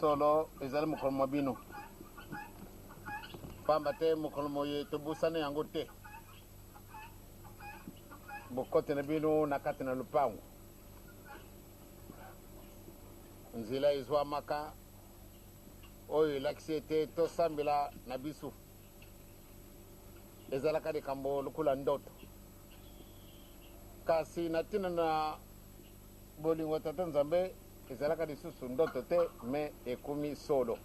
solo ezali mokolo bino pamba te mokolo ye tobusane yango te bokote na bino na kati na lupango nzela ezwa maka oyo elakisi ete tosambela na biso ezalaka likambo lokola ndoto kasi na ntina na bolingo tata nzambe ezalaka lisusu ndoto te me ekomi solo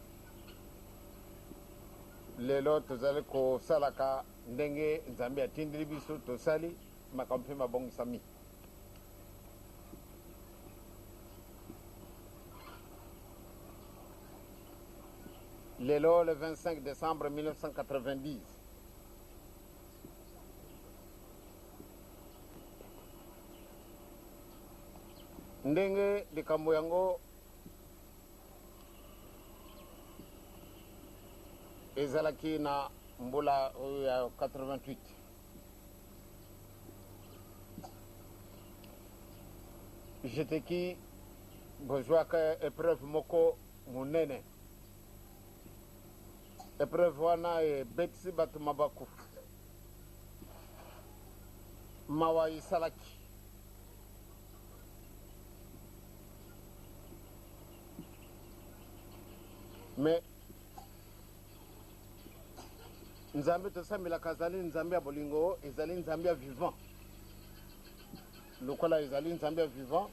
lelo tozali kosalaka ndenge nzambe atindili biso tosali makambo mpe mabongisami lelo le 25 décembre 1990 ndenge likambo yango ezalaki na mbula ya 88 jeteki bozwaka épreuve moko monene épreuve wana ebetisi bato mabaku mawa esalaki mais nzambe tosambelaka azali nzambe ya bolingo ezali nzambe ya vivant lokola ezali nzambe ya vivant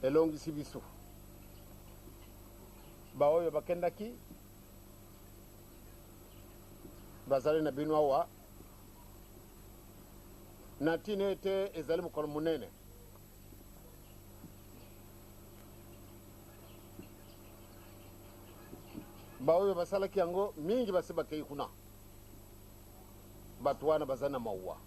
elongisi biso baoyo bakendaki bazali na bino awa na ntina ete ezali mokolo monene baoyo basalaki yango mingi basi bakei kuna bato wana baza na mauwa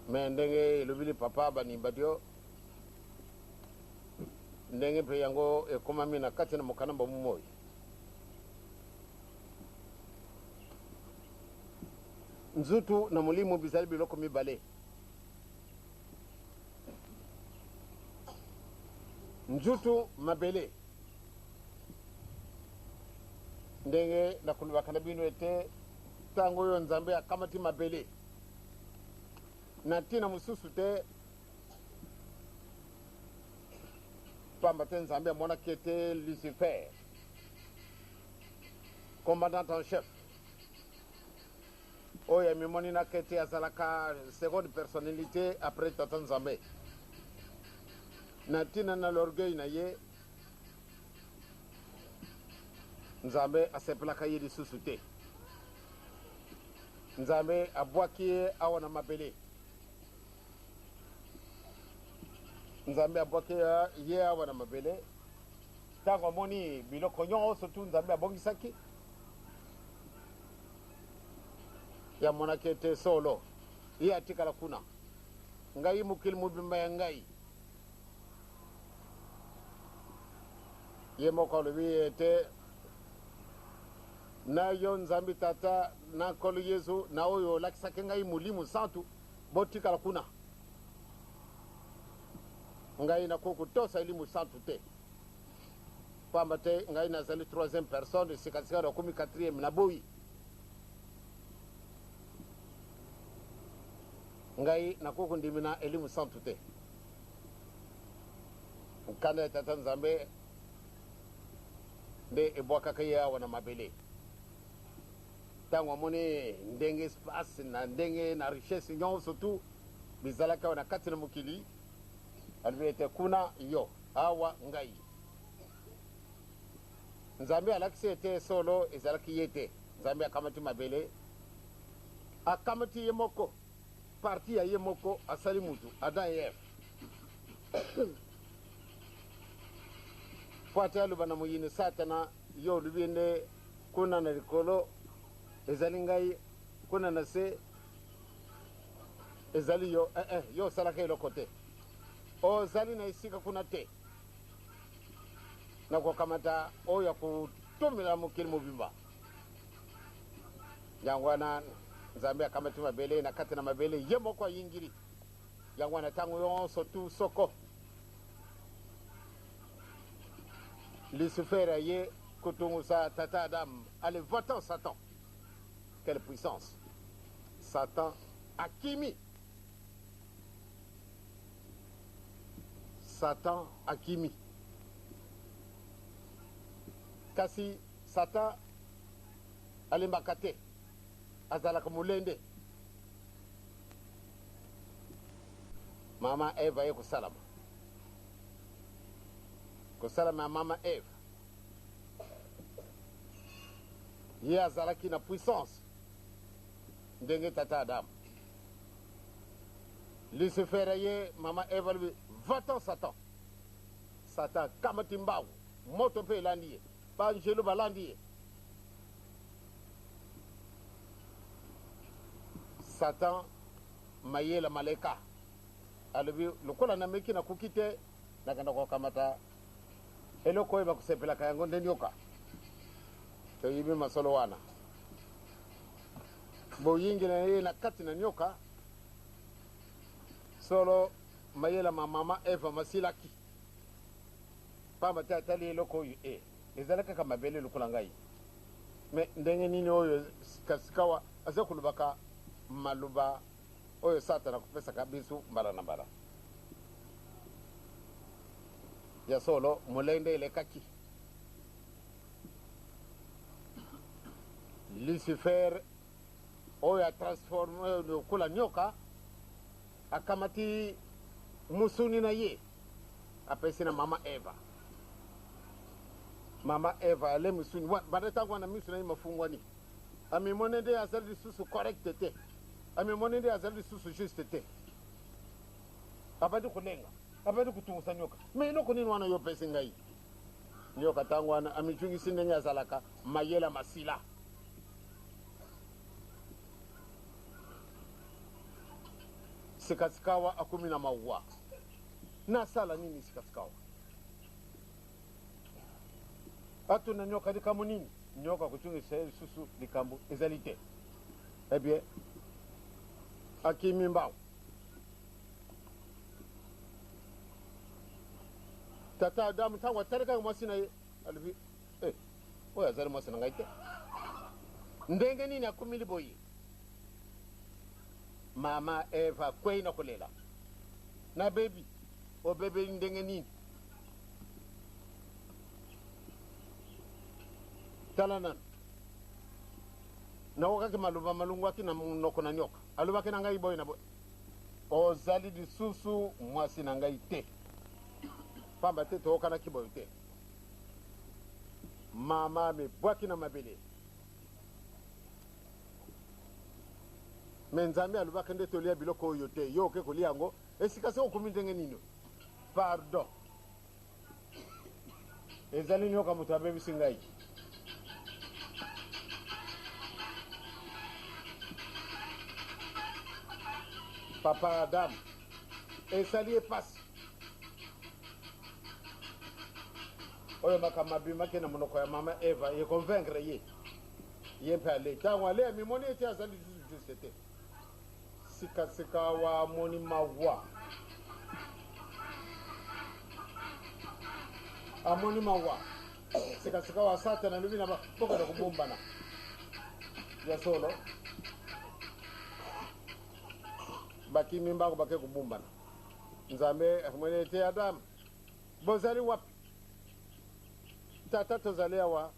me ndenge elobili papa banimba dio ndenge mpe yango ekomami na kati na mokanamba momoi nzutu na molimo bizali biloko mibale nzutu mabele ndenge nakulubaka na bino ete ntango oyo nzambe akamati mabele na ntina mosusu te pamba te nzambe amonaki ete Lucifer commandant en chef oyo amimonaki ete azalaka seconde personnalité après tata nzambe na ntina na l'orgueil na ye nzambe asepelaka ye lisusu te nzambe abwaki ye awa na mabele nzambe abwaki ye awa na mabele ntango amoni biloko nyonso tu nzambe abongisaki yamonaki ete solo ye atikala kuna ngai mokili mobimba ya ngai ye moko alobi ete na yo nzambe tata na nkolo yesu na oyo olakisaki ngai molimo santu botikala kuna ngai nakoki kotosa elimu santu te pamba te ngai nazali troisième personne sikasika nakomi quatrième naboyi ngai nakoki kondimina elimu santu te nkanda ya tata nzambe nde ebwakaka ye awa na mabele ntango amoni ndenge espace na ndenge na richesse nyonso tu bizalaki awa na kati na mokili alobi ete kuna yo awa ngai nzambe alakisi ete solo ezalaki ye te nzambe akamati mabele akamati ye moko parti ya ye moko asali mutu Adam et Eve po ate aloba na moyini satana yo olobi nde kuna na likolo ezali ngai kuna na se ezali yo yo osalaka eloko te ozali na esika kuna te na kokamata oyo akotomela mokili mobimba yango wana nzambe akamati mabele na kati na mabele ye moko ayingiri yango wana ntango nyonso tu soko Lucifer aye kotungusa tata Adam allez va-t'en Satan. Quelle puissance. Satan akimi. Satan akimi. Kasi Satan alimbakate azalaka mulende. Mama Eva ye kusalama. Kusalama ya mama Eva. Ye azalaki na puissance. Ndenge tata Adam. Lucifer ye mama Eva lui va-t'en Satan. Satan kamati mbawu. Moto pe landiye. Banjelu balandiye. Satan maye la malaika. Alibi lukola na meki na kukite na kanda kwa kamata eloko iba kusepela kayango ndenyoka to yibi masolo wana bo yingi na kati na nyoka solo mayela mama Eva masilaki pamba tali eloko yu ezalaka kama bele lukola ngai me ndenge nini oyo kasikawa azakulubaka maluba oyo Satana kupesa kabisu mbala na mbala ya solo mulende ile kaki Lucifer oyo transforme kula nyoka akamati musuni na ye apesi na mama Eva ale musuni badata kwa na misuna mafungwa ni ami monende azali susu correct te ami monende azali susu juste te abadi kulenga abadi kutungusa nyoka me iloko nini wana yo pesi ngai nyoka tangwana amichungi sinde nya zalaka mayela masila sikasikawa akumi na maua na sala nini sikasikawa atu na nyoka dikamu nini nyoka kuchungi susu dikambu ezalite bien akimi mbao tata Adam tangwa tarika mwasina ye alibi oya zari mwasina ngaite ndenge nini akumili boyi mama Eva kwei na kulela na baby o bebe ndenge nini talanan na wakaki maluba malungu waki na noko na nyoka alubaki na ngai boyi na boyi o zali di susu mwasina ngaite pamba te to kana kiboyo te mama me bwaki na mabele menzami alubaka nde tolia biloko yo te yo ke kolia ngo esika se okumi ndenge nino pardon ezali nyoka mutu abebi singai papa Adam esali epasi oyo makamabima ke na monoko ya mama Eva ye convaincre ye pale tango ale mi moni ete azali juste te sika wa moni mawa amoni mawa sika wa Satana lubi na boka na kubombana ya solo baki mimbango bake kubombana nzambe amoni ete Adam bozali wapi tata tozalea wa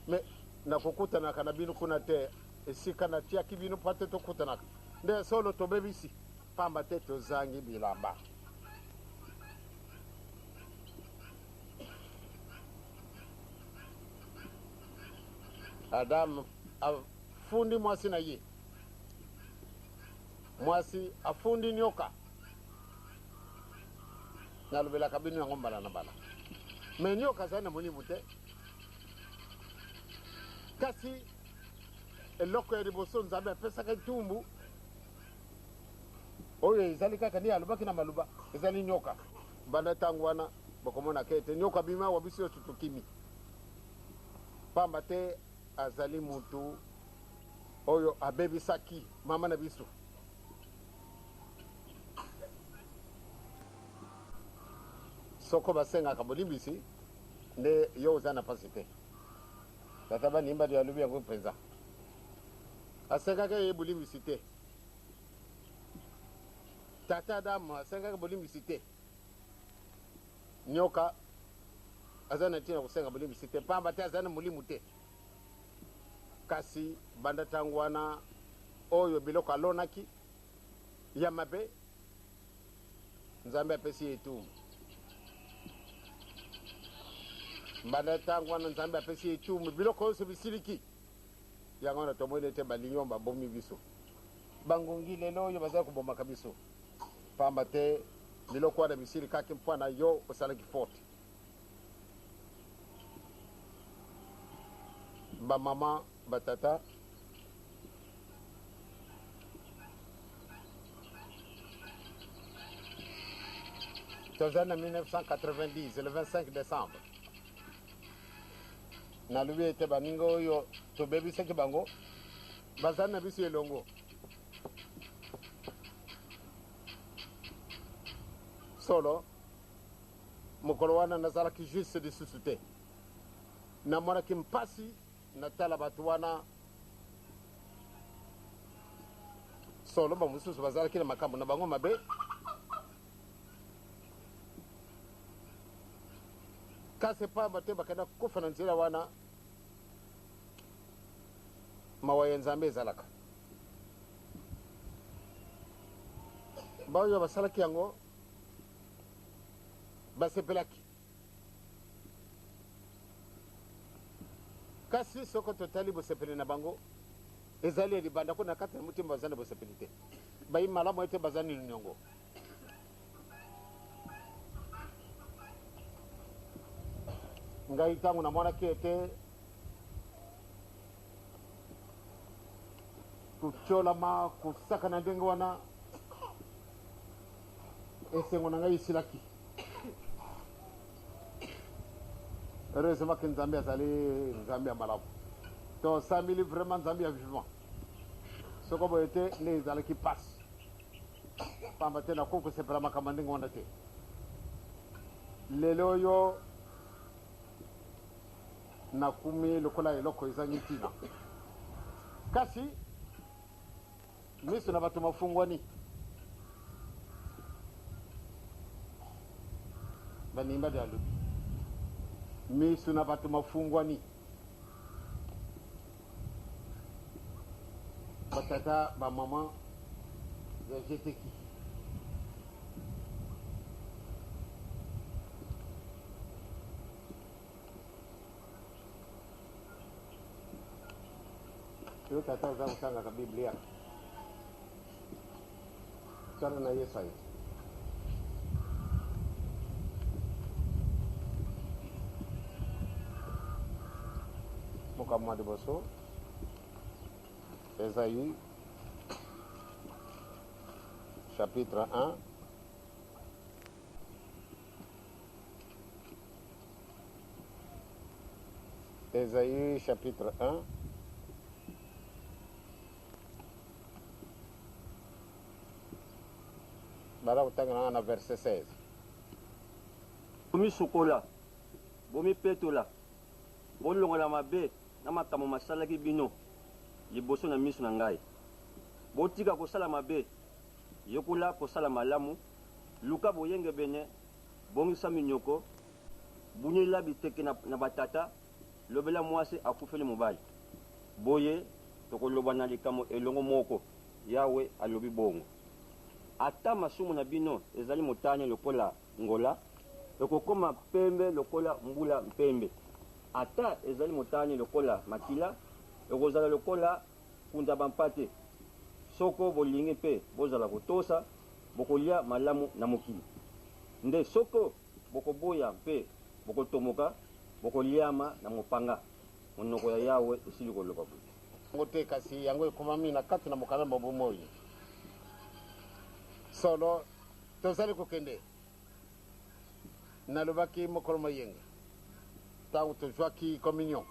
me na kukutana kana binu kuna te esika na tia kibinu pate to kutana nde solo to bebisi pamba te tozangi bilamba Adam afundi mwasi na ye mwasi afundi nyoka nalubela kabinu ya ngombala na bala me nyoka sana muni mute kasi eloko ya liboso nzambe apesaka etumbu oyo ezali kaka ni alubaki na maluba ezali nyoka banda ntango wana bokomona kete nyoka bima wa biso tutukimi pamba te azali mutu oyo abebisaki mama na biso soko basengaka bolimbisi nde yo oza na mpasi te tata banimba de alobi yango mpenza asengaka ye bolimbisi te tata adamu asengaka bolimbisi te nyoka aza na ntina kosenga bolimbisi te pamba te aza na molimo te kasi banda ntango wana oyo biloko alonaki ya mabe nzambe apesi ye etumbu banda ntango wana nzambe apesi ye etumbu biloko nyonso bisiliki yango wana tomoni ete balinyo babomi biso bangungi lelo oyo bazali kobomaka biso pamba te biloko wana bisilikaki mpona yo osalaki forte bamama batata toza na 1990 le 25 décembre nalobi ete baninga oyo tobebisaki bango bazali na biso elongo solo mokolo wana nazalaki juste lisusu te namonaki mpasi natala bato wana solo bamosusu bazalaki na makambo na bango mabe kasi pamba te bakenda kokufa na nzela wana mawa ya nzambe ezalaka baoyo basalaki yango basepelaki kasi soko totali bosepeli na bango ezali libanda ko na kati na mutima baza na bosepeli te bayi malamu ete baza nini nyongo ngai ntango namonaki ete kutiolama kosaka na ndenge wana esengo na ngai esilaki heureusement ke nzambe azali nzambe ya malamu to 100 000 vraiment nzambe ya vivant soko boye te nde ezalaki pasi pamba te nakoki kosepela makambo ndenge wana te lelo oyo nakumi lokola eloko ezangi ntina kasi miso na bato mafungwani banimba de alobi miso na bato mafungwani batata bamama yajeteki yo tata oza kotangaka biblia tala na yesaya mokamwa liboso Ésaïe chapitre 1 Ésaïe chapitre 1 bala kotanga na verset 16 bomi sukola bomi petola bolongola mabe na makambo masalaki bino liboso na miso na ngai botika kosala mabe yokola kosala malamu luka boyenge bene bongisa minyoko bunyela biteke na batata lobela mwasi akufeli mobali boye tokoloba na likamo elongo moko yawe alobi bongo ata masumu na bino ezali motane lokola ngola ekokoma pembe lokola mbula mpembe ata ezali motane lokola makila ekozala lokola kunda bampate soko bolingi mpe bozala kotosa bokolia malamu na mokili nde soko bokoboya mpe bokotomoka bokoliama na mopanga monoko ya yawe esili koloba boye yango te kasi yango ekomami na kati na mokanda mabomoi solo tozali kokende nalobaki mokolo moyenga ntango tozwaki communion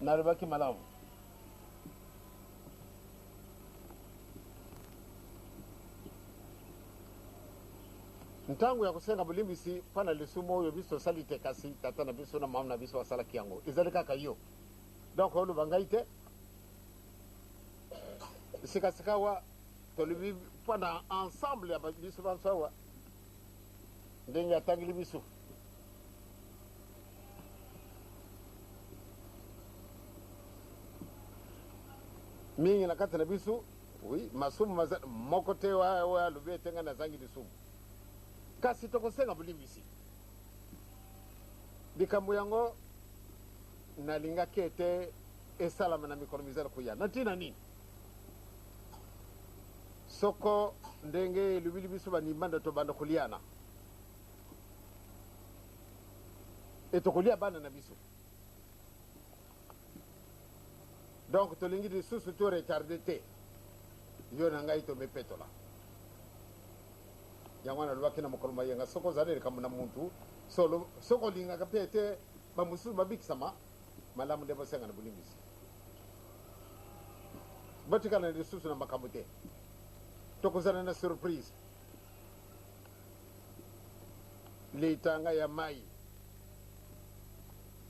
nalobaki malamu. Ntango ya kusenga bulimbisi pana lisumo oyo biso salite kasi tata na biso na mama na biso wasalaki yango ezali kaka yo. Donc olu bangai te sikasikawa tolibi pana ensemble ya biso bansawa ndenge atangili biso. Mingi na kata na biso oui masumu moko te wa lubi tenga na zangi lisumu kasi tokosenga bulimbisi likambo yango nalingaki ete esalama na mikolo mizali kuya na ntina nini soko ndenge elubili biso banimanda tobanda kuliana etokolia bana na biso donc tolingi lisusu to retarde te yo na ngai tomepetola yango nalobaki na mokolo mayenga soko ozali likambo na muntu soko olingaka mpe ete bamosusu babikisama malamu nde bosenga na bulimbisi botikala na lisusu na makambo te tokozala na surprise litanga ya mai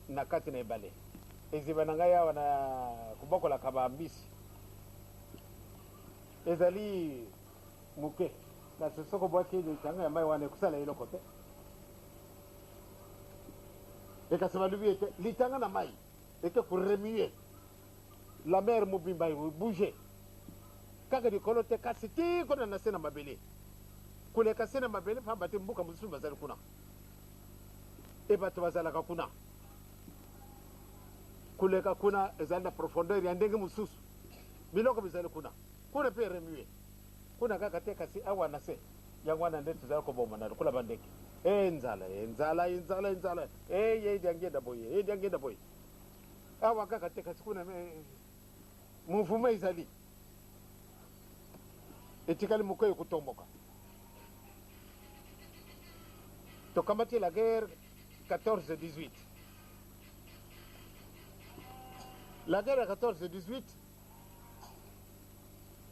na kati na ebale eziba na ngai awa na kubokolaka bambisi ezali moke kasi soko bwaki litanga ya mai wana ekusala eloko te ekasi balubi ete litanga na mai eke kuremie la mer mobimba bouge kaka likolo te kasi ti kona na se na mabele kuleka se na mabele pamba te mbuka mosusu bazali kuna e bato bazalaka kuna kuleka kuna ezali na profondeur ya ndenge mosusu biloko bizali kuna kuna mpe remue kuna kaka te kasi awa na se yango wana nde tozali kobomana lokola bandeke enzala ediangenda boye awa kaka te kasi kuna mouvement ezali etikali moko ekotomboka tokamati la guerre 14-18 la guerre ya 14-18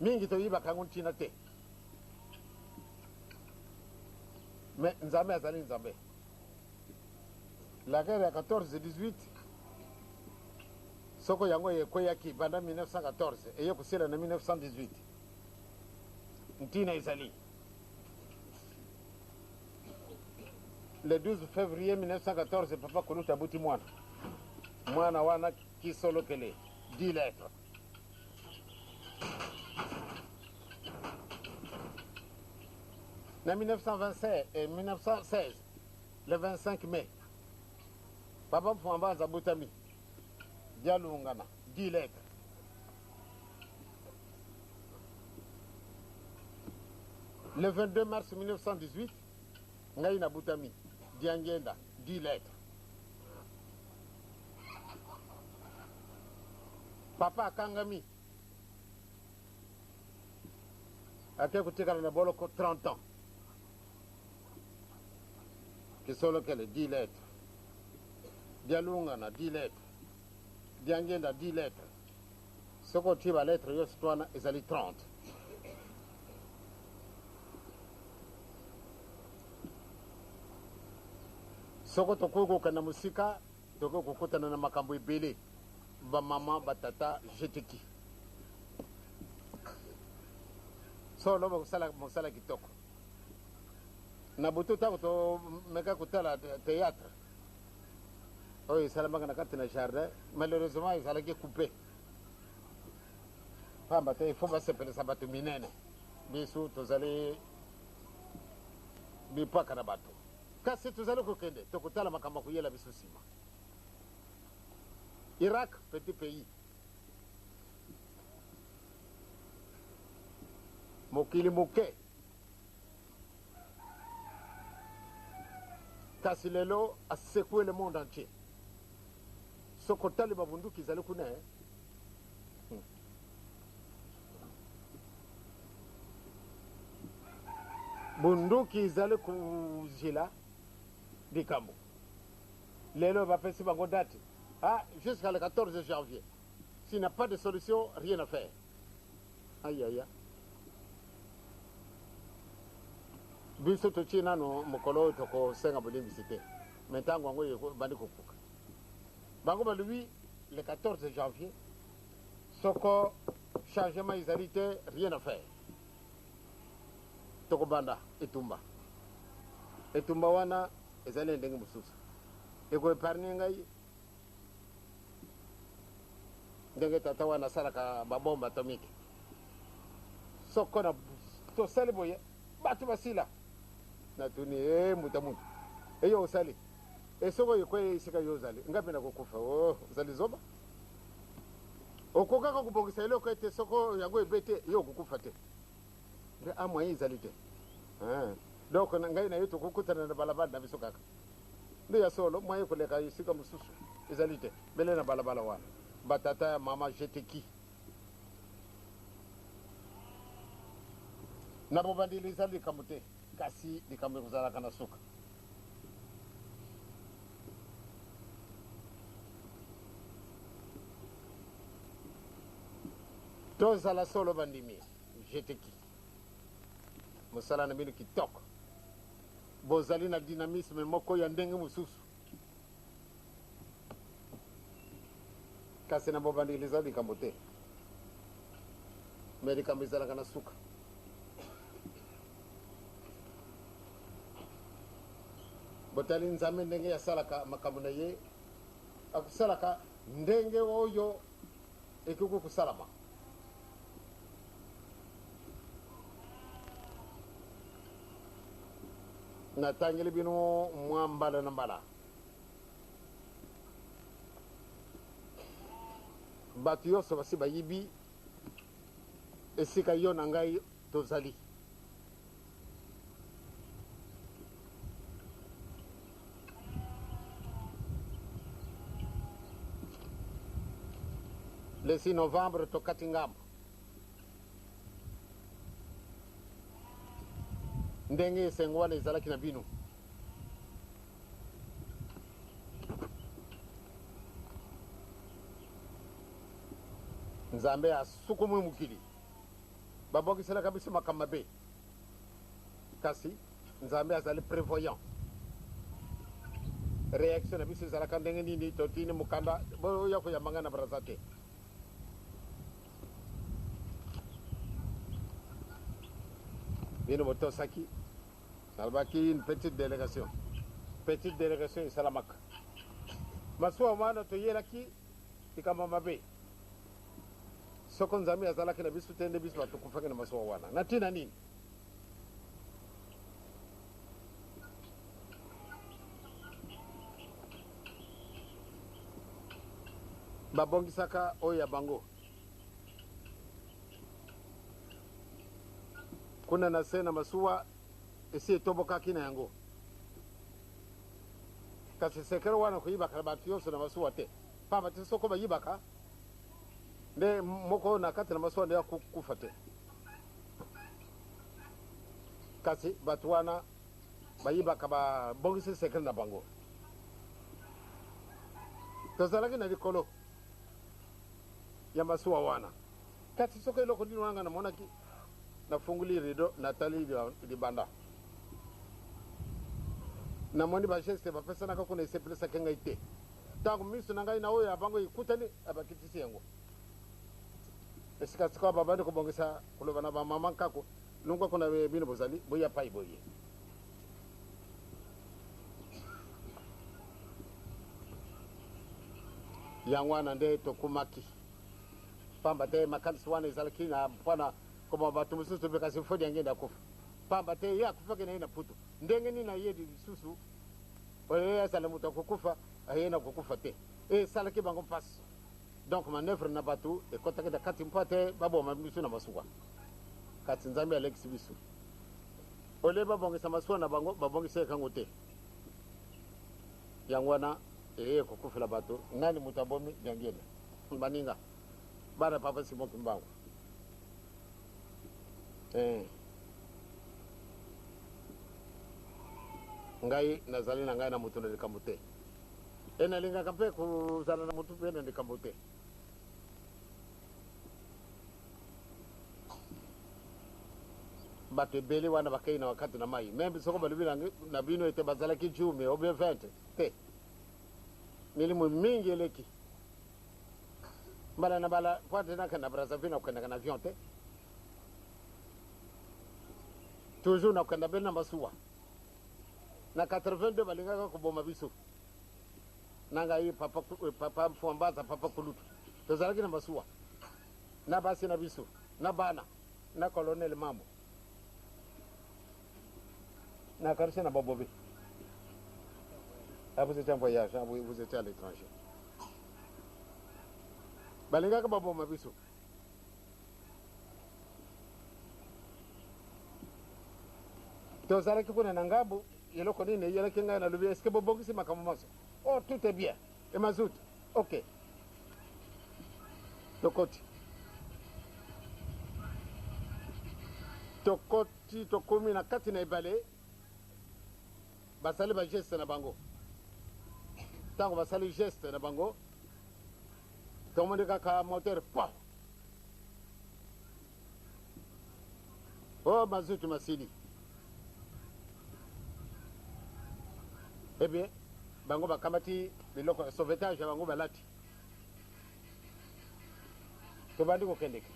mingi toyibaka yango ntina te mais nzambe azali nzambe. La guerre ya 14-18 soko yango ekweyaki banda 1914 eye kusila na 1918 ntina ezali le 12 février 1914 papa kuluta buti mwana wana kisolokele 10 lettres na 1926 et 1916 le 25 mai papa mfambaza butami dialungana 10 lettres le 22 mars 1918 ngai na butami diangenda 10 lettres papa akangami ake kutikala na boloko 30 ans kisolokele 10 lettres dialungana 10 lettres diangenda 10 lettres soko tiba lettre yo sitwana ezali 30 soko tokokokana musika tokokokutana na makambo ebele bamama batata jeteki so loba kusala kitoko na butu tako tomeka kutala théâtre oyo esalamaka na kati na jardin malheureusement ezalaki coupe pamba te ifo basepelisa bato minene biso tozali bipaka na bato kasi tozali kokende tokotala makambo kuyela biso nsima Irak petit pays mokili moke kasi lelo asecoue le monde entier soko tali babunduki ezali kuna bunduki ezali kuzila likambo lelo bapesi bango date Ah, jusqu'à le 14 janvier. S'il n'y a pas de solution, rien à faire. Aïe, aïe, aïe. Biso to china no mokolo to ko senga bodi visiter. Maintenant ngwango yeko bandi ko puka. Bango ba lui le 14 janvier. Soko changement isalité, rien à faire. Toko banda etumba. Etumba wana ezale ndenge mususu. Eko epargne ngai. Ndenge tata wana salaka babomba atomike. Soko na to sali boye batu basila. Na tuni mutamuntu. Eyo osali. Esoko yekwe isika yozali. Ngapi na kukufa. Oh, zali zoba. Okokaka kubongisa ile kwete soko yango ebete yo kukufa te. Nde amwa izali te. Donc ngai na yeto kukutana na balabala na biso kaka. Nde ya solo mwaye koleka isika mususu izali te. Bele na balabala wana. Batata ya mama jeteki. Na bobandili izali kamute. Kasi likambe kuzala kana suka. Tozala solo bandimi. Jeteki. Musala na bino kitoko. Bozali na dynamisme moko ya ndenge mususu. Kasi na bobandili izali kamute. Meri kambe kuzala kana suka. Botali nzambe ndenge ya salaka makambo na ye akusalaka ndenge oyo ekuku kusalama natangeli bino mwa mbala na mbala bato nyonso basi bayibi esika yo na ngai tozali le 6 novembre tokati ngambo ndenge esengo wana ezalaki na bino nzambe asukumwe mokili babokiselaka biso makambo mabe kasi nzambe azali prévoyant réaction na biso ezalaka ndenge nini totini mokanda boya koyambanga na braza te bino botosaki alobaki une petite délégation esalamaka masuwa wana toyelaki likambo mabe soko nzambe azalaki na biso te nde biso batukufaki na masuwa wana na ntina nini babongisaka oyo ya bango kuna na se na masuwa esi etobokaki na yango kasi sekere wana kuyibaka na bato nyonso na masuwa te pamba te soko bayibaka nde moko na kati na masuwa nde akufa te kasi bato wana bayibaka babongisi sekere na bango tozalaki na likolo ya masuwa wana kasi soko eloko ndino wanga namonaki nafunguli rido natali libanda namoni bageste bapesanaka kuna esepelisaki ngai te ntango miso na ngai na oyo abango ekutani abakitisi yango esikasika babandi kobongisa koloba na bamama nkako longwa kuna bino bozali boya pai boye yango wana nde tokumaki pamba te makanisi wana ezalaki na mpona koma bato mosusu bekasi fodi yange ndakufa pamba te ye akufaki na ye na putu ndenge nini na ye lisusu oyo azala moto akokufa aye na kokufa te esalaki bango mpasi donc manœuvre na bato ekotaki na kati mpo te baboma biso na masuwa kati nzambe alekisi biso ole babongisa masuwa na bango babongisa ekango te yango wana eye kokufela bato nani moto abomi yangiena baninga bana papa simoki mbango ngai nazali na ngai na moto na likambo te enalingaka mpe kozala na motu mpe na likambo te. Bato ebele wana bakei na wakati na mai membe soko balobi na bino ete bazalaki 10 ou bien 20 te milimo mingi eleki mbala na bala po ate nakenda Brazzaville nakokendaka na avion te toujours nakokenda bele na masuwa na 82 balingaka koboma biso na ngai papa Mfwambaza papa Kulutu tozalaki na masuwa na basi na biso na bana na colonel Mambo na Karché na Babobé. Ah, vous étiez en voyage, ah, vous étiez à l'étranger. Balingaka babo mabiso. Tozalaki kuna na ngabo yeloko nini yelaki ngai na lobi est-ce que bobongisi makambo maso? Oh, tout est bien. Et mazout. OK. Tokoti tokomi na kati na ebale. Basali ba geste na bango. Tango basali geste na bango. Tomoni kaka moteur pa. Oh mazutu masili. Eh bien, bango bakamati biloko sauvetage bango balati. Tobandi ko kendeka.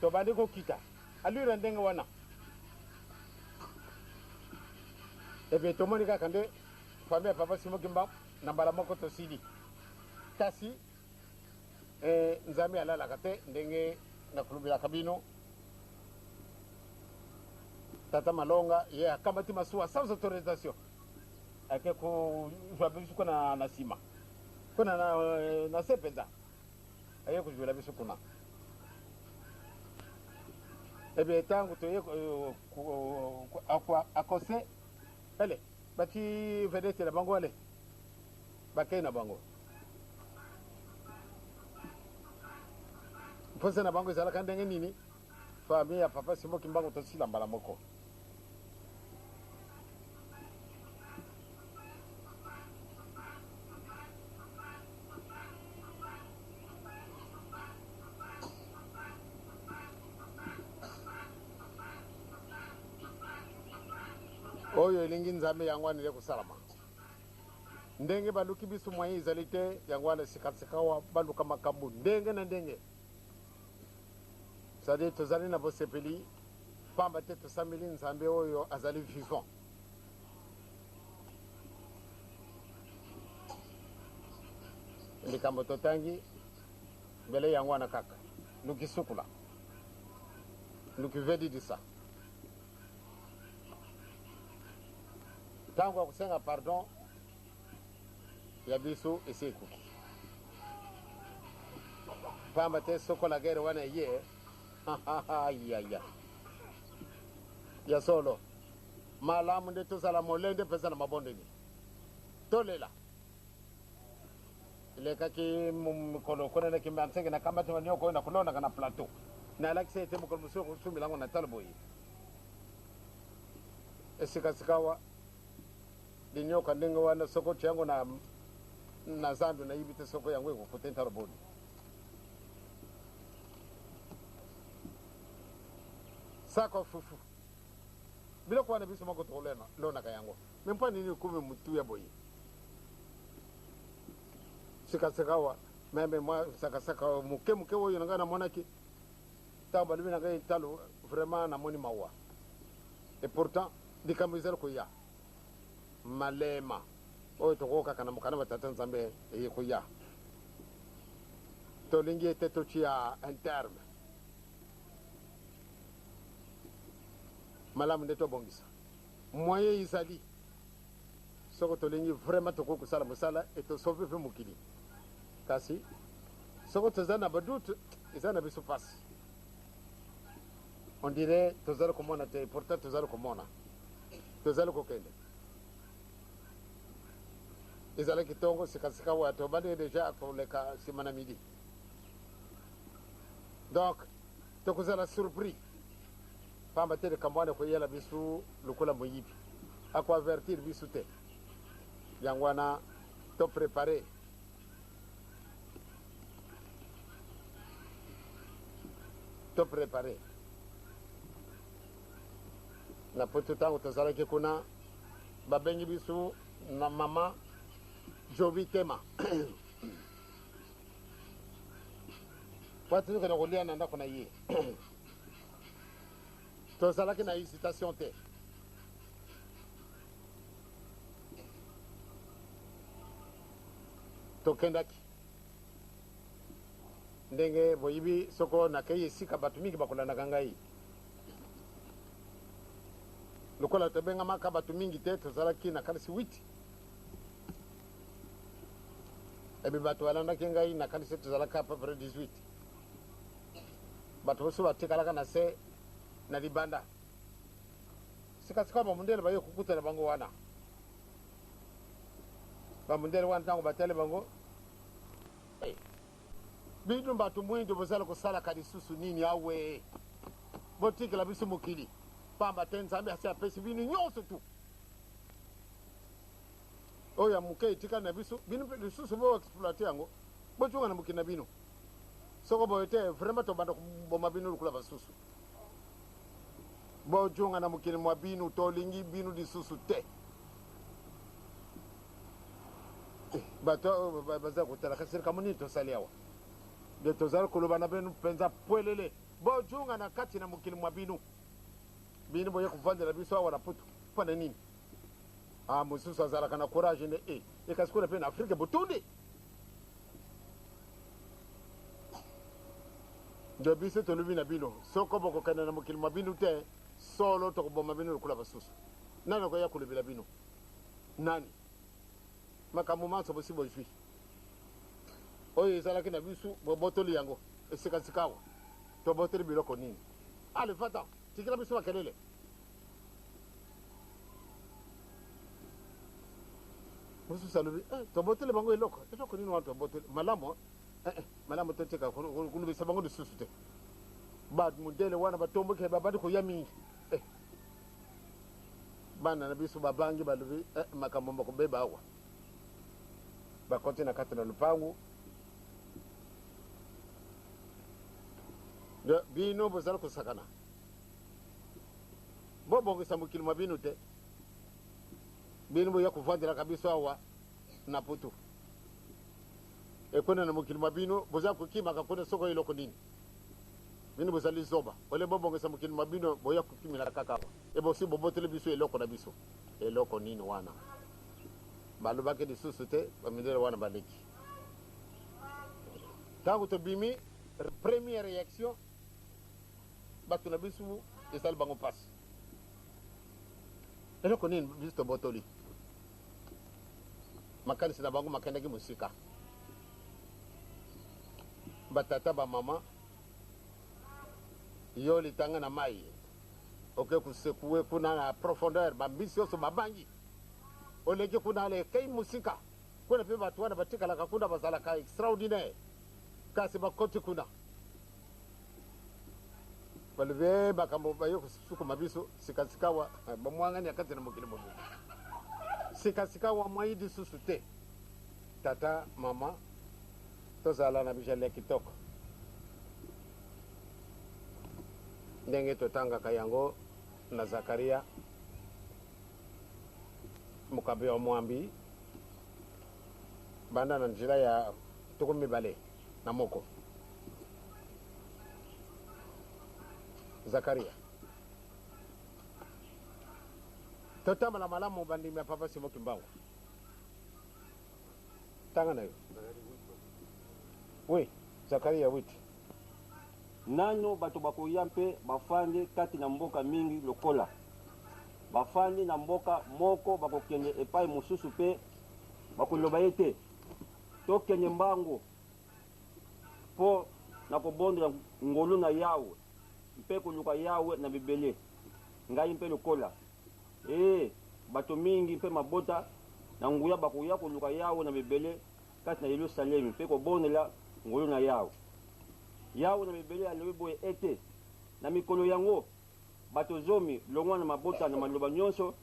Tobandi ko kita. Alura ndenge wana. Ebe tomoni kaka nde famille papa Simo Kimba na mbala moko tosili kasi nzambe alalaka te ndenge nakulubelaka bino tata Malonga ye akamati masuwa sans autorisation ake kuzwa biso kuna na sima kuna na sepenza aye kuzwela biso kuna ebe tangu toye akose ele bati vedete la bango ale bakei na bango mposa na bango ezalaka ndenge nini famille ya papa Simo Kimbangu tosila mbala moko oyo elingi nzambe yangwana ile kusalama ndenge baluki biso mwaye ezali te yangwana sikasikawa baluka makambo ndenge na ndenge c'est-à-dire tozali na bosepeli pamba te tosameli nzambe oyo azali vivant likambo totangi mbele yangwana kaka luki sukula luki vedidisa tango akusenga pardon ya biso esi ekoki pamba te soko la guerre wana ye ya solo malamu nde tozala molende mpenza na mabondeli tolela elekaki mokolo konenaki mbansenge na kambati manioko oyo na kulonaka na plateau nalakisi ete mokolo mosusu kosumilango na talo boye esikasikawa linyoka ndenge wana soko tiango na zandu na yibite soko yango ekokutenta roboni sako fufu biloko wana biso moko tolonaka yango me mpo nini kumi mutu ya boye sikasikawa meme mwa sakasaka muke oyo nanga namonaki ntango balobi na ngai talo vraiment namoni mawa et pourtant likambo ezali koya malema oyo tokokaka na mokana batata nzambe eye koya tolingi ete totia un terme malamu nde tobongisa moyen ezali soko tolingi vraiment tokoki kosala mosala e tosauve mpe mokili kasi soko toza na badute eza na biso pasi on dirait tozali komona te pourtant tozali komona tozali kokende ezalaki ntongo sikasika wa tobandi deja koleka nsima na midi donc tokozala surpris pamba te likambo wana koyela biso lokola moyibi akoavertir biso te yango wana to préparé na poto ntango tozalaki kuna babengi biso na mama Jovi Tema watu kana kolia na ndako na ye tozalaki na hésitation te tokendaki ndenge boyibi soko nakei esika bato mingi bakolandaka ngai lokola tobengamaka bato mingi te tozalaki na kalisi 8 ebi bato balandaki ngai na kalisi tozalaka à peu près 18 bato boso batikalaka na se na libanda sikasika bamundele baye kukutana bango wana bamundele wana ntango batele bango bitu bato mwindo bozala kosalaka lisusu nini awe botikela biso mokili pamba te nzambe asi apesi bino nyonso tu oyo ya moke etikali na biso bino mpe lisusu boexploite yango bocunga na mokili na bino soko boyo te vraiment tobanda koboma bino lukula basusu bocunga na mokili mwa bino tolingi bino lisusu te bato baza kotalaka serikamo nini tosali awa de tozali koloba na bino mpenza pwelele bocunga na kati na mokili mwa bino bino boye kuvandela biso awa na putu mpona nini mosusu azalaka na courage ne ekasi kuna mpe na afrika botundi nde biso tolobi na bino soko bokokende na mokili mwa bino te solo tokoboma bino lokula basusu nani okoya kolobela bino nani makambo manso bosi bozwi oyo ezalaki na biso bobotoli yango esikasika awa tobotoli biloko nini ale fata tikila biso bakelele mosusu alobi tobotoli bango eloko nini wana tobotoli malamu malamu totika kulubisa bango lisusu te bamundele wana batomboki babandi koya mingi bana na biso babangi balobi makambo bakobeba awa bakoti na kati na lupangu bino bozala kosakana bobongisa mokili mwa bino te bino boya kovandelaka biso awa na putu ekuna na mokili mwa bino boza kokimaka kuna soko eloko nini bino bozali zoba ole bobongisa mokili mwa bino boya kokimela kaka awa ebosi bobotele biso eloko na biso eloko nini wana balobaki lisusu te bamindele wana baleki ntango tobimi première réaction bato na biso esali bango mpasi eloko nini biso tobotoli makanisi na bango makendaki mosika batata bamama yo litanga na mai oke kusekue kuna na profondeur bambisi nyonso babangi oleki kuna alekei mosika kuna mpe bato wana batikalaka kuna bazalaka extraordinaire kasi bakoti kuna balobi makambo baye kosukuma biso sikasikawa bamwangani ya kati na mokili mobuku sikasikawa mwai lisusu te tata mama tozala na bijali ya kitoko ndenge totangaka yango na Zakaria mokambi wa mwambi banda na nzela ya tuku mibale na moko Zakaria totambala malamu bandimi ya papa Simo Kimbangu tanga na yo oui Zakaria 8 nano bato bakoya mpe bafandi kati na mboka mingi lokola bafandi na mboka moko bakokende epai mosusu mpe bakoloba ye te tokende mbango mpo na kobondela ngolu na yawe mpe koluka yawe na bibele ngai mpe lokola bato mingi mpe mabota na nguya bakoya koluka yawe na bibele kati na Yerusalemi mpe kobondela ngolu na yawe yawe na bibele alobi boye ete na mikolo yango bato zomi longwa na mabota na maloba nyonso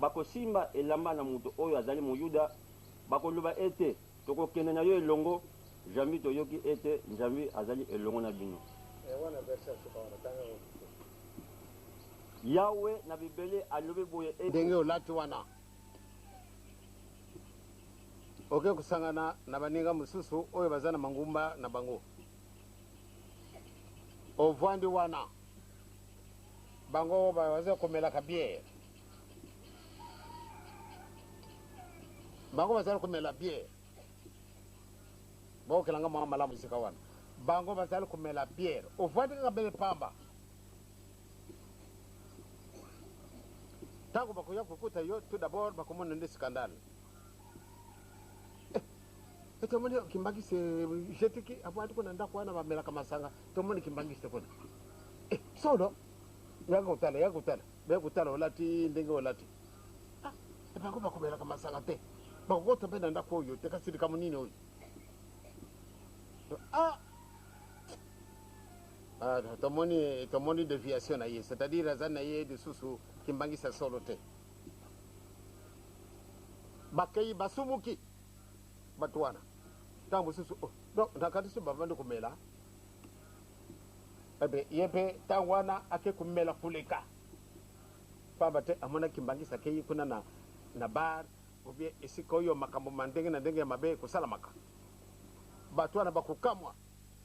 bakosimba elamba na moto oyo azali moyuda bakoloba ete tokokende na yo elongo jambi toyoki ete nzambe azali elongo na bino yawe na bibele alobi boye ndenge olati wana oke kusangana na baninga mosusu oyo baza na mangumba na bango ovwandi wana bango baza komelaka biere bango bazali komela biere baokelanga mwa malamu esika wana bango bazali komela biere ovwandi kaka bele pamba ntango bakoya kokuta yo tout d'abord bakomona nde scandale tomoni kimbangisi jetiki avwandi kuna ndako wana bamelaka masanga tomoni kimbangisi kuna solo yakutala olati ndenge olati bango bakomelaka masanga te bakokota mpe na ndako oyo te kasi likambo nini oyo tomoni déviation na ye c'est-à-dire aza na ye lisusu kimbangisa solo te bakei basumuki bato wana ntango mosusu nakati so bavandi komela ebe ye mpe ntango wana ake komela koleka pamba te amona kimbangisa akei kuna na bar obie esika oyo makambo mandenge na ndenge ya mabe ekosalamaka bato wana bakokamwa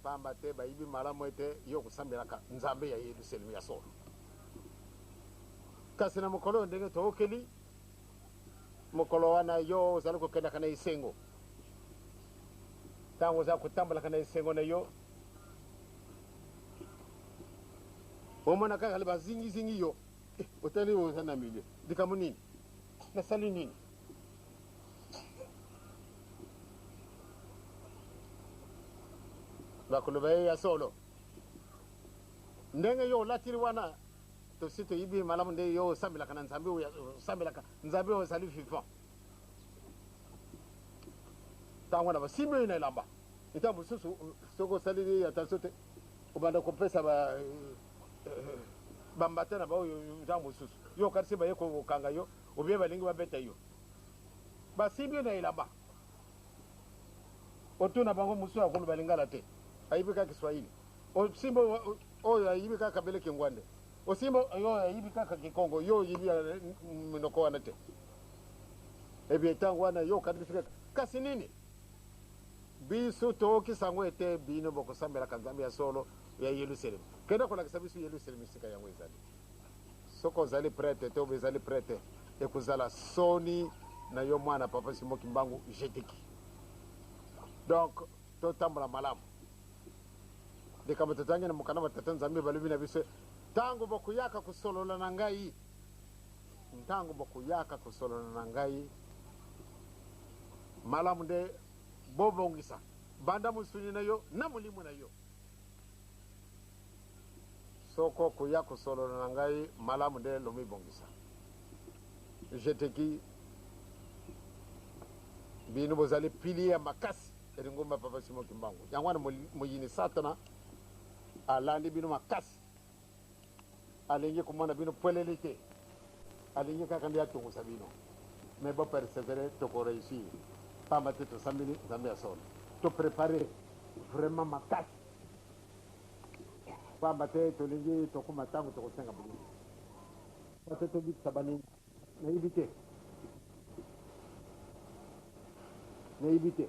pamba te bayibi malamu ete yo kosambelaka nzambe ya yerusalemu ya solo kasi na mokolo oyo ndenge tookeli mokolo wana yo ozali kokendaka na esengo ntango ozali kotambolaka na esengo na yo omona kaka bazingizingi yo otali oza na milie likambo nini nasali nini bakoloba ye ya solo ndenge yo olatiri wana tosi toyibi malamu nde yo osambelaka na nzambe osambelaka nzambe oyo ozali vivant ntango wana basimbi oyo na elamba ntango mosusu soki osalili attention te obanda kopesa bambata na baoyo ntango mosusu yo okatisi baye kokanga yo obie balingi babeta yo basimbi oyo na elamba otuna bango mosusu akoloba lingala te ayibi kaka kiswahili osimba oyo ayibi kaka bele kingwande osimba oyo ayibi kaka kikongo yo oyibi minoko wana te ebie ntango wana yo okatisika kasi nini biso tookisango ete bino bokosambelaka nzambe ya solo ya yerusalemu kende kolakisa biso yerusalemu esika yango ezali soki ozali prete te obe ezali prete ekozala soni na yo mwana papa simoki mbangu jetiki donc totambola malamu likambo totangi na mokanda batata nzambe balobi na biso ntango bokuyaka kosolola na ngai ntango bokuyaka kosolola na ngai malamu nde bobongisa banda mosuni na yo na molimo na yo soko koya kosolola na ngai malamu nde lomibongisa jeteki bino bozali pili ya makasi eringomba papa simoki mbangu yango wana moyini satana alandi bino makasi alingi komona bino pweleli te alingi kaka nde atungusa bino mais bopersevere tokoreusir pamba te tosambeli nzambe ya solo toprépare vraiment makasi pamba te tolingi tokuma ntango tokosenga bolingi pate tobikisa baningi nayibi te nayibi te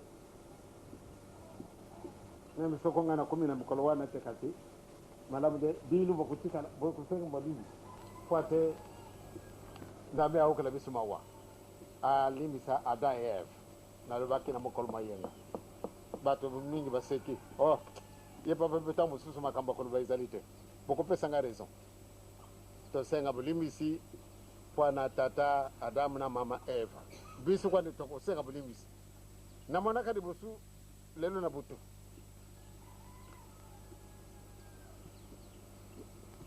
meme soko ngai nakomi na mikolo wana te kasi malamu de binu bokusenga babibi po ate nzambe aokela biso mawa alimbisa ada eve nalobaki na mokolo mayenga bato mingi baseki ye papa mpe ntango mosusu makambo akoloba ezali te bokopesanga raison tosenga bolimbisi mpo na tata adamu na mama eva biso kwani tokosenga bolimbisi namonaka liboso lelo na butu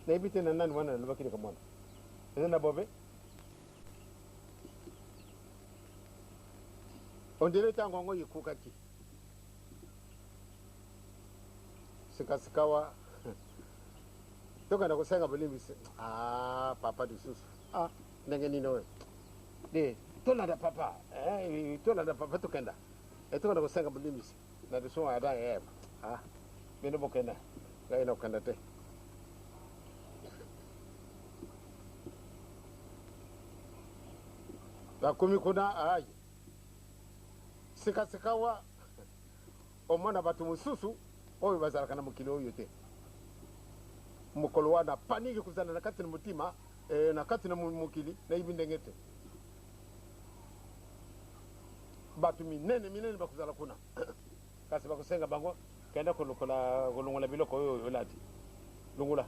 nayebi te na nani wana nalobaki lika mwana eza na bobe ondele ntango yango ekokaki sikasikawa tokanda kosenga bolimbisi papa lisusu ndenge nini oyo de tolanda papa tolanda papa tokenda etokenda kosenga bulimisi na diso ada bino bokenda gaina okenda te bakomi kuna sikasikawa omwana batu mususu oyo bazalaka na mokili oyo te mokolo wana paniki kuzana na kati na mutima na kati na mokili na ibi ndenge te batu minene bakuzala kuna kasi bakusenga bango kenda kolongola biloko oyo olati lungula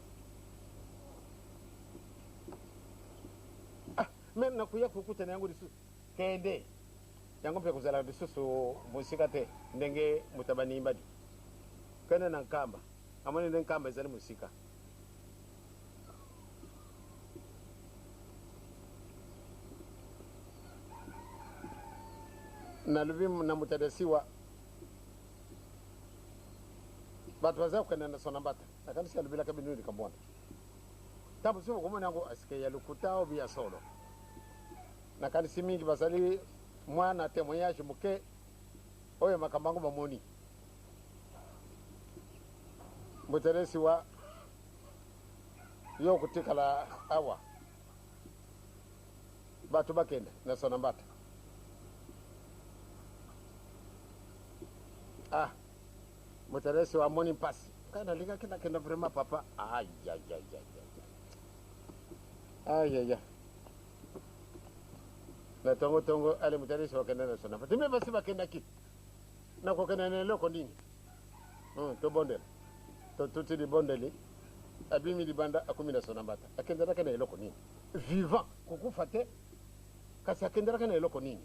men nakuya kukutana yango lisusu kende yango mpe kuzala lisusu musika te ndenge mutabani imbadi kende na nkamba amoni nde nkamba ezali musika nalobi na mutadasiwa batu bazali kukenda na sona mbata nakanisi alobelaka bino likambo tabu sio komona yango asike ya lukuta obi ya solo nakanisi mingi bazali mwana témoignage muke oyo makambango mamoni mutadasiwa yo kutikala awa batu bakenda na sona mbata mutaresi wa moni pasi kana linga kenda vraiment papa ay na tongo ale mutaresi wa kenda na sona fatimbe basi bakenda ki na ko kenda ne loko nini to bondel to tuti di bondeli abimi di banda akumi na sona mbata akenda na kana loko nini vivant kukufa te kasi akenda kana loko nini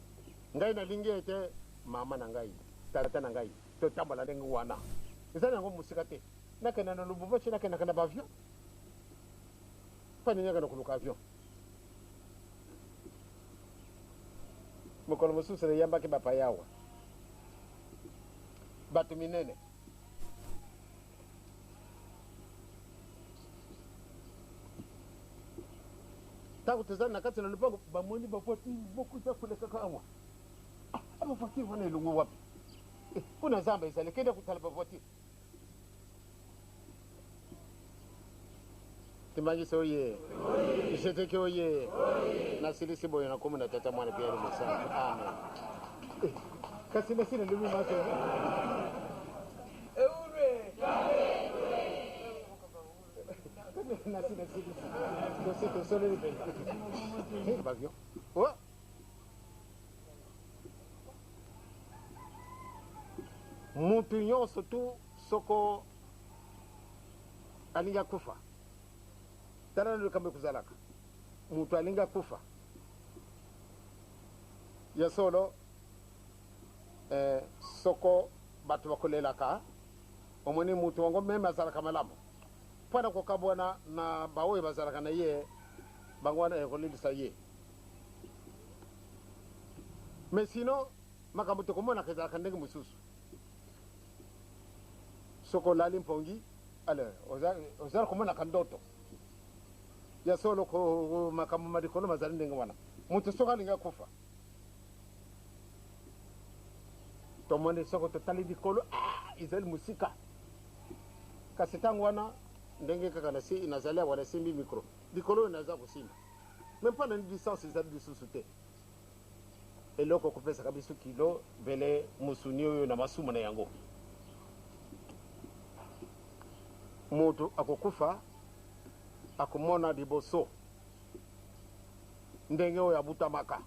ngai na lingi ete mama na ngai tarata na ngai to tambala ndenge wana ezali yango musika te nakenda na Lubumbashi nakenda na bavion pani nyaka na kuluka avion mokolo mosusu na yambaki bapa yawa batu minene tangu tezali na kati na lupango bamoni bapoti bokuta kuleka kamwa abapoti wana elungu wapi kuna zamba ezali kende kutala bapoti timangise oye iseteke oye nasilisi boyo nakomo na tata mwana pia limusantu amen kasi nasina lumi maso eure nasina silisi dosito solo libe bagyo mutu nyonso tu soko alinga kufa tala ndo kambe kuzalaka mutu alinga kufa ya solo soko batu bakolelaka omoni mutu wango meme azalaka malamu mpona kokabwana na baoyo bazalaka na ye bango wana ekolilisa ye mais sinon makambo tokomonaka ezalaka ndenge mosusu soko lali mpongi ale ozala komonaka ndoto ya solo ko makambo madikolo mazali ndenge wana mutu soko alinga kufa tomone soko totali dikolo ezali musika kasi ntango wana ndenge kaka nazali awa nasimbi micro dikolo oyo naza kosimba me mpona ni distance ezali lisusu te eloko kopesaka biso kilo vele musuni oyo na masumu na yango mutu akokufa akomona liboso ndenge oyo abutamaka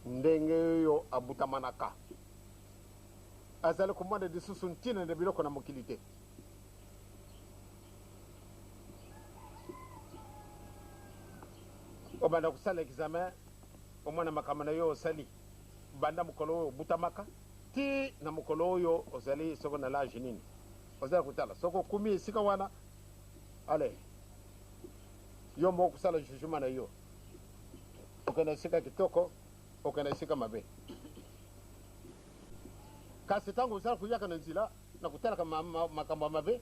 ndenge oyo abutamanaka azali komona lisusu ntina na biloko na mokili te obanda kosala examen omona makambo na yo osali banda mokolo oyo obutamaka ti na mokolo oyo ozali soko na lage nini ozali kotala soko okumi esika wana ale yo moko kosala jugement na yo okende esika kitoko okende esika mabe kasi ntango ozala koyaka na nzela na kotalaka makambo ya mabe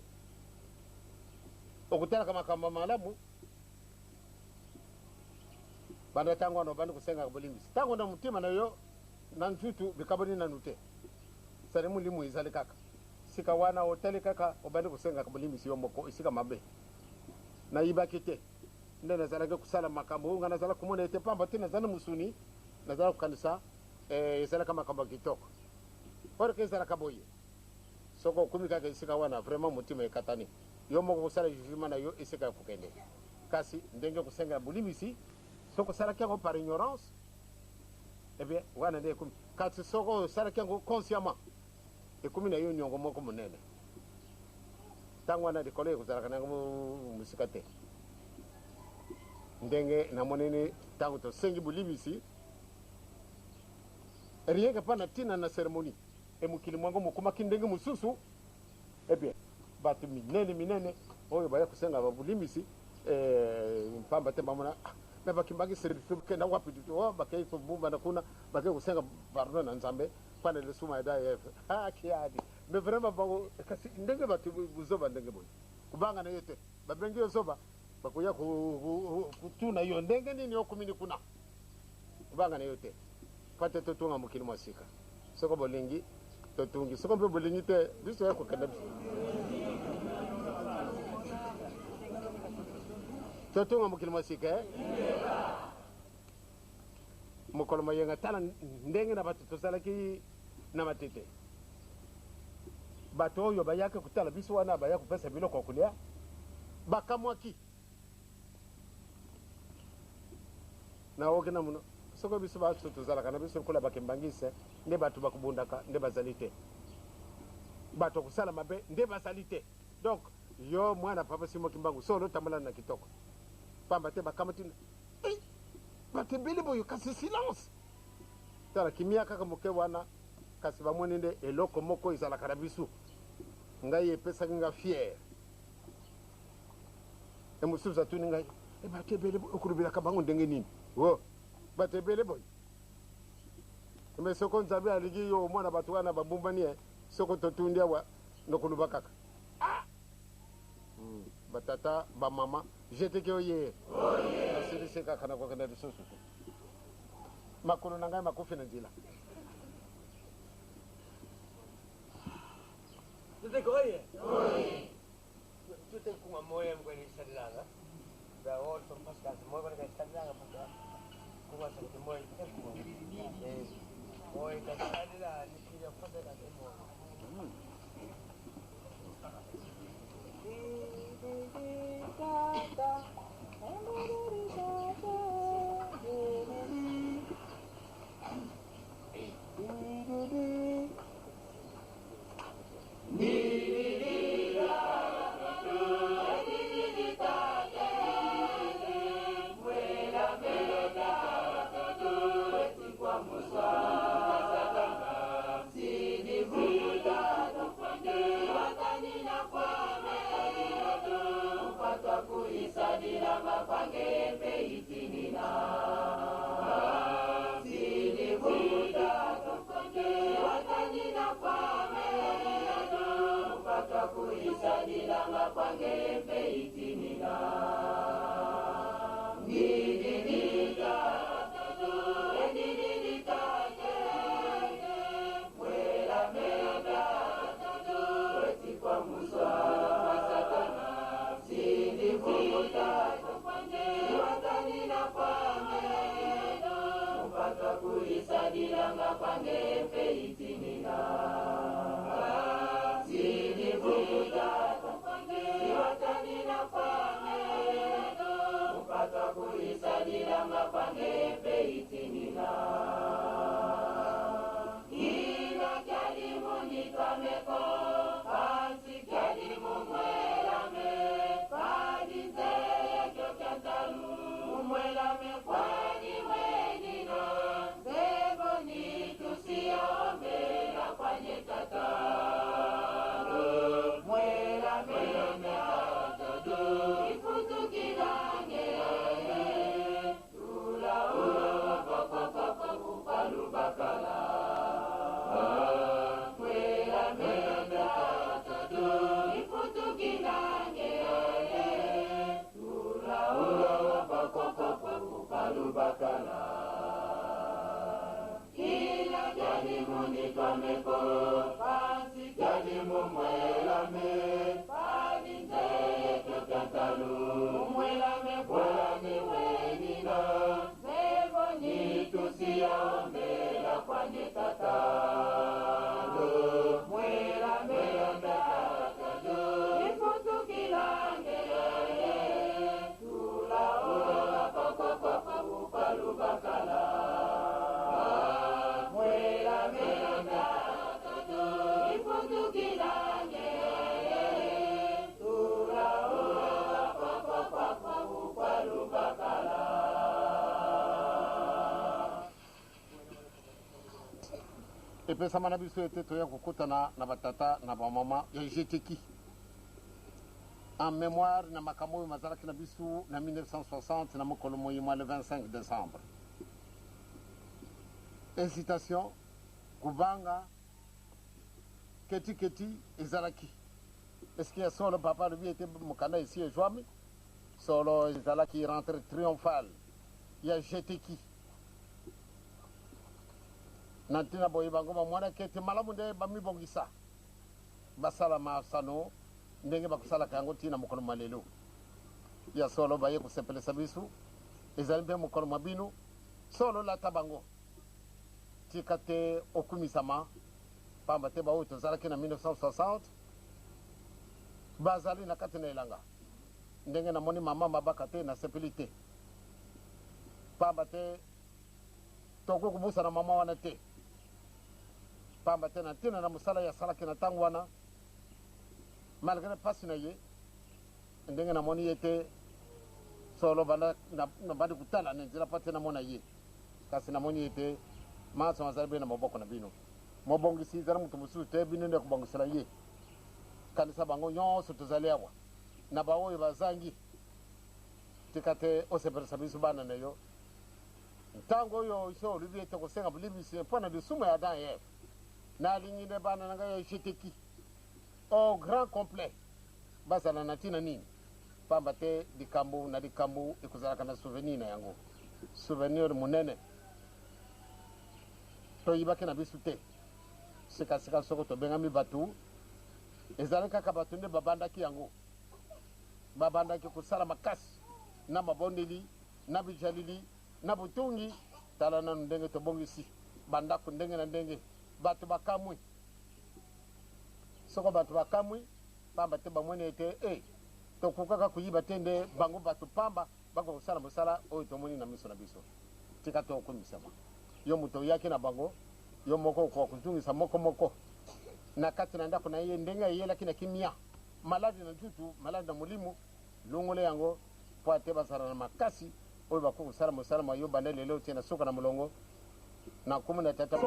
okotalaka makambo ya malamu banda tango no banda kusenga bulimbisi tango na mutima na yo na ntutu bikaboni na nute sare mulimu izali kaka sika wana hotel kaka obanda kusenga bulimbisi yo moko isika mabe na ibakite nde nazala kusala makambo nga nazala kumona ete pamba tina zana musuni nazala kukanisa izala kama kamba kitoko ora kezala kaboye soko kumi kaka isika wana vraiment mutima ekatani yo moko kusala jugement na yo isika kukende kasi ndenge kusenga bulimbisi soko sala kyango par ignorance eh bien wana nde kumi kasi soko sala kyango consciemment ekumi na yo nyongo moko munene tango wana dikole kuzala kana musikate ndenge na monene tango to sengi bulimisi riega pana tina na ceremony e mukili mwango mukuma kindenge mususu eh bien batu minene oyo baya kusenga bulimisi mpamba temba mona na bakimbagi certificate na wapi tu bakay ko bumba na kuna bakay kusenga barno na nzambe pana le suma da kiadi mais vraiment bango kasi ndenge batu buzoba ndenge boy kubanga na yote babengi yozoba bakuya kutuna yo ndenge nini okumini kuna kubanga na yote pate totunga mukili mwasika soko bolingi totungi soko mpe bolingi te biso yako kanda totunga mukili mwasika mukolo mayenga tala ndenge na batu tosalaki na matete bato oyo bayaka kutala biso wana bayaka kupesa biloko kulia bakamwaki na ogena muno soko biso bato tozalaka na biso kola bakembangise nde bato bakubundaka nde bazalite bato kusala mabe nde bazalite donc yo mwana papa simo kimbangu solo tamala na kitoko pamba te bakamati batembele boyo kasi silence tala kimia kaka moke wana kasi bamoni nde eloko moko izalaka na biso ngai epesaki nga fier emususu atuni ngai batebele okulubelaka bango ndenge nini wo batebele boyo me soko nzambe aligi yo mwana bato wana babumbani soko totundi awa nokuluba kaka batata bamama jeteke oye asirise kaka na kokenda lisusu makolo na ngai makufi na nzela Tutek oye? Oye. Tutek kuma moya mkweli sadilanga. Ba oto paskas moya kwa sadilanga paka. Kuma sa moya tutek kuma. Moya ka sadila ni kija fasa ka mo. Sini buta, epesa mana biso ete toya kokutana na batata na bamama ya jeteki en mémoire na makambo oyo mazalaki na biso na 1960 na mokolo moyima le 25 décembre. Incitation kubanga keti ezalaki eske ya solo papa lobi ete mokanda esi ejwami solo ezalaki rentre triomphale ya jeteki na ntina boye bango bamwanaki ete malamu nde bamibongisa basala masano ndenge bakosalaka yango ntina mokolo mwa lelo ya solo baye kosepelisa biso ezali mpe mokolo mwa bino solo lata bango tika te okumisama pamba te baoyo tozalaki na 1960 bazali na kati na elanga ndenge namoni mama mabaka te nasepeli te pamba te tokoki kobusana mama wana te pamba te na ntina na mosala ya asalaki na ntango wana malgré pasi na ye ndenge namoni ye te solo bandi kutala na nzela mpo te namona ye kasi namoni ye te maso azali mpe na maboko na bino mobongisi ezali moto mosusu te bino nde kobongisela ye kanisa bango nyonso tozali awa na baoyo bazangi tika te osepelisa biso bana na yo ntango oyo iso olobi ete kosenga bolibisi mpo na lisumu ya Adam et Eve nalingi nde bana na ngai ya jeteki au grand complet bazala na ntina nini pamba te likambo na likambo ekozalaka na souvenir na yango souvenir monene toyibaki na biso te sikasika soko tobengami bato ezali kaka bato nde babandaki yango babandaki kosala makasi na mabondeli na bijalili na butungi tala nanu ndenge tobongisi bandako ndenge na ndenge bato bakamwi soko bato bakamwi pamba te bamoni ete tokokaka koyiba te nde bango bato pamba bakokosala mosala oyo tomoni na miso na biso tika to okumisama yo moto oyaki na bango yo moko okoka kotungisa moko na kati na ndako na ye ndenge ayelaki na kimia maladi na ntutu maladi na molimo longole yango po ate bazala na makasi oyo bakokosala mosala mayo banda lelo tie na suka na molongo na komona tata